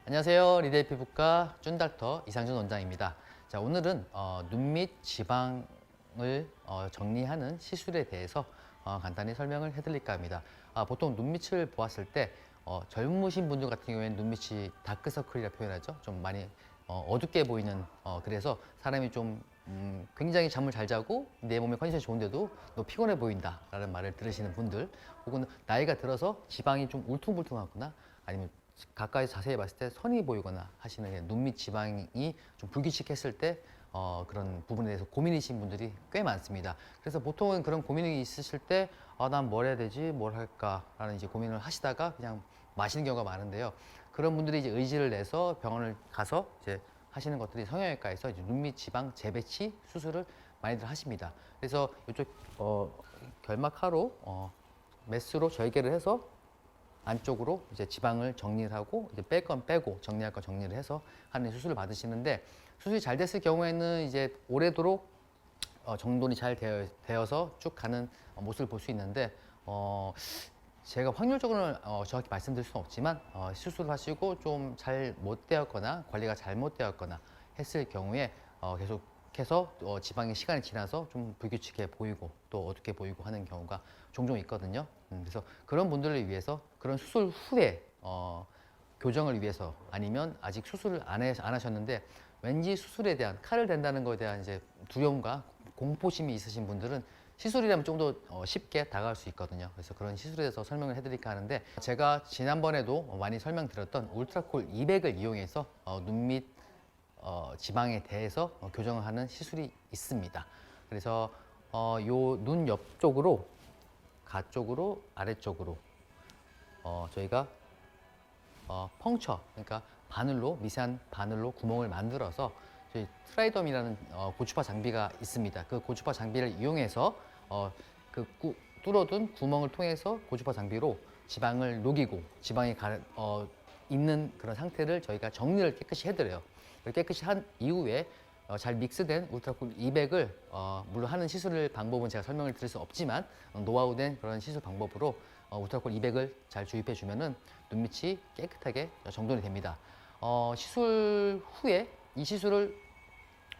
안녕하세요. 리데이 피부과 쭌닥터 이상준 원장입니다. 자, 오늘은 눈 밑 지방을 정리하는 시술에 대해서 간단히 설명을 해드릴까 합니다. 보통 눈밑을 보았을 때 젊으신 분들 같은 경우에는 눈밑이 다크서클이라 표현하죠. 좀 많이 어둡게 보이는 그래서 사람이 좀 굉장히 잠을 잘 자고 내 몸의 컨디션이 좋은데도 너 피곤해 보인다 라는 말을 들으시는 분들, 혹은 나이가 들어서 지방이 좀 울퉁불퉁하거나 아니면 가까이 자세히 봤을 때 선이 보이거나 하시는 눈밑 지방이 좀 불규칙했을 때 그런 부분에 대해서 고민이신 분들이 꽤 많습니다. 그래서 보통은 그런 고민이 있으실 때 난 뭘 해야 되지, 뭘 할까 라는 이제 고민을 하시다가 그냥 마시는 경우가 많은데요. 그런 분들이 이제 의지를 내서 병원을 가서 이제 하시는 것들이 성형외과에서 이제 눈밑 지방 재배치 수술을 많이들 하십니다. 그래서 이쪽 결막하로 메스로 절개를 해서 안쪽으로 이제 지방을 정리를 하고 이제 뺄 건 빼고 정리할 건 정리를 해서 하는 수술을 받으시는데, 수술이 잘 됐을 경우에는 이제 오래도록 정돈이 잘 되어서 쭉 가는 모습을 볼 수 있는데, 제가 확률적으로는 정확히 말씀드릴 수는 없지만 수술을 하시고 좀 잘 못 되었거나 관리가 잘못되었거나 했을 경우에 계속해서 지방의 시간이 지나서 좀 불규칙해 보이고 또 어둡게 보이고 하는 경우가 종종 있거든요. 그래서 그런 분들을 위해서 그런 수술 후에 교정을 위해서, 아니면 아직 수술을 안 하셨는데 왠지 수술에 대한, 칼을 댄다는 것에 대한 이제 두려움과 공포심이 있으신 분들은 시술이라면 좀 더 쉽게 다가갈 수 있거든요. 그래서 그런 시술에 대해서 설명을 해드릴까 하는데, 제가 지난번에도 많이 설명드렸던 울트라콜 200을 이용해서 눈밑 지방에 대해서 교정을 하는 시술이 있습니다. 그래서 요 눈 옆쪽으로, 가쪽으로, 아래쪽으로 저희가 펑처, 그러니까 바늘로, 미세한 바늘로 구멍을 만들어서 저희 트라이덤이라는 고주파 장비가 있습니다. 그 고주파 장비를 이용해서 그 뚫어둔 구멍을 통해서 고주파 장비로 지방을 녹이고 지방이 있는 그런 상태를 저희가 정리를 깨끗이 해드려요. 깨끗이 한 이후에 잘 믹스된 울트라쿨 200을 물론 하는 시술 방법은 제가 설명을 드릴 수 없지만 노하우된 그런 시술 방법으로 울트라콜 200을 잘 주입해 주면은 눈밑이 깨끗하게 정돈이 됩니다. 시술 후에 이 시술을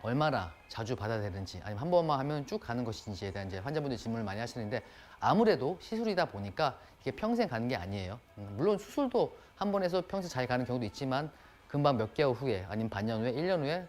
얼마나 자주 받아야 되는지, 아니면 한 번만 하면 쭉 가는 것인지에 대한 이제 환자분들이 질문을 많이 하시는데, 아무래도 시술이다 보니까 이게 평생 가는 게 아니에요. 물론 수술도 한 번 해서 평생 잘 가는 경우도 있지만 금방 몇 개월 후에, 아니면 반년 후에, 1년 후에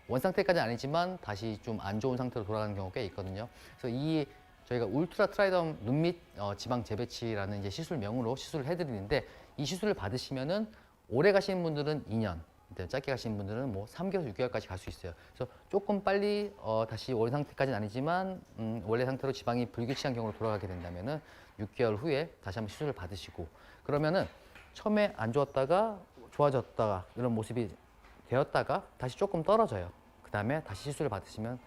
원 상태까지는 아니지만 다시 좀 안 좋은 상태로 돌아가는 경우가 꽤 있거든요. 그래서 저희가 울트라 트라이덤 눈밑 지방 재배치라는 이제 시술명으로 시술을 해드리는데, 이 시술을 받으시면은 오래 가시는 분들은 2년, 짧게 가시는 분들은 뭐 3개월, 6개월까지 갈 수 있어요. 그래서 조금 빨리 다시 원래 상태까지는 아니지만 원래 상태로 지방이 불규칙한 경우로 돌아가게 된다면은 6개월 후에 다시 한번 시술을 받으시고, 그러면은 처음에 안 좋았다가 좋아졌다가 이런 모습이 되었다가 다시 조금 떨어져요. 그 다음에 다시 시술을 받으시면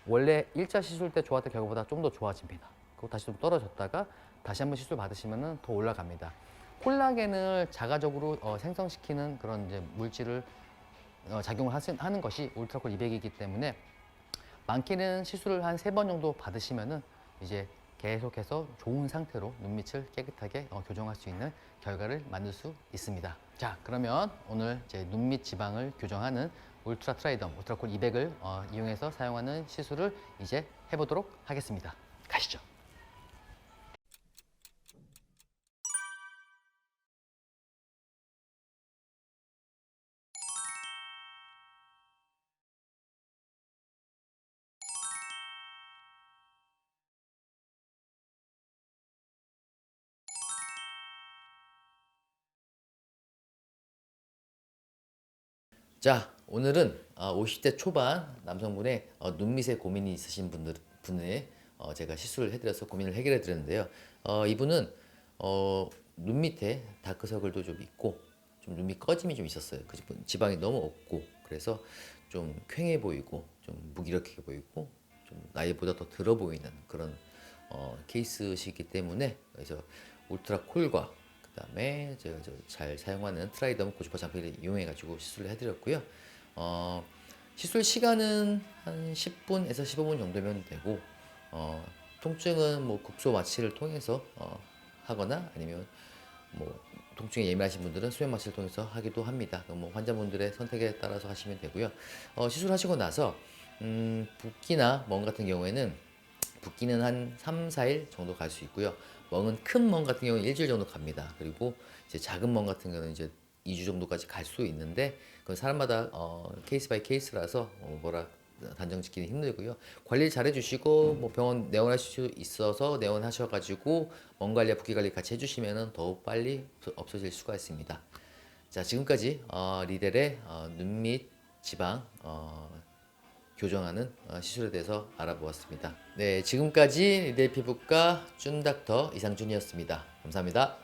원래 1차 시술 때 좋았던 결과보다 좀 더 좋아집니다. 그리고 다시 좀 떨어졌다가 다시 한번 시술 받으시면 더 올라갑니다. 콜라겐을 자가적으로 생성시키는 그런 이제 물질을 작용을 하는 것이 울트라콜 200이기 때문에 많게는 시술을 한 3번 정도 받으시면은 이제 계속해서 좋은 상태로 눈밑을 깨끗하게 교정할 수 있는 결과를 만들 수 있습니다. 자, 그러면 오늘 이제 눈밑 지방을 교정하는 울트라 트라이덤, 울트라콜 200을 이용해서 사용하는 시술을 이제 해보도록 하겠습니다. 가시죠. 자, 오늘은 50대 초반 남성분의 눈밑에 고민이 있으신 분의 제가 시술을 해드려서 고민을 해결해 드렸는데요. 이분은 눈밑에 다크서클도 좀 있고 좀 눈밑 꺼짐이 좀 있었어요. 그 지방이 너무 없고, 그래서 좀 퀭해 보이고 좀 무기력해 보이고 좀 나이보다 더 들어 보이는 그런 케이스시기 때문에, 그래서 울트라 콜과 그다음에 제가 잘 사용하는 트라이덤 고주파 장비를 이용해 가지고 시술을 해드렸고요. 시술 시간은 한 10분에서 15분 정도면 되고, 통증은 뭐 국소 마취를 통해서 하거나 아니면 뭐 통증에 예민하신 분들은 수면 마취를 통해서 하기도 합니다. 뭐 환자분들의 선택에 따라서 하시면 되고요. 시술하시고 나서 붓기나 멍 같은 경우에는 붓기는 한 3, 4일 정도 갈 수 있고요. 멍은 큰 멍 같은 경우는 일주일 정도 갑니다. 그리고 이제 작은 멍 같은 경우는 이제 2주 정도까지 갈 수 있는데 그건 사람마다 케이스 바이 케이스라서 뭐라 단정 짓기는 힘들고요. 관리를 잘 해주시고 뭐 병원 내원하실 수 있어서 내원하셔가지고 멍 관리와 붓기 관리 같이 해주시면 더욱 빨리 없어질 수가 있습니다. 자, 지금까지 리델의 눈 및 지방 교정하는 시술에 대해서 알아보았습니다. 네, 지금까지 리델 피부과 쭌닥터 이상준이었습니다. 감사합니다.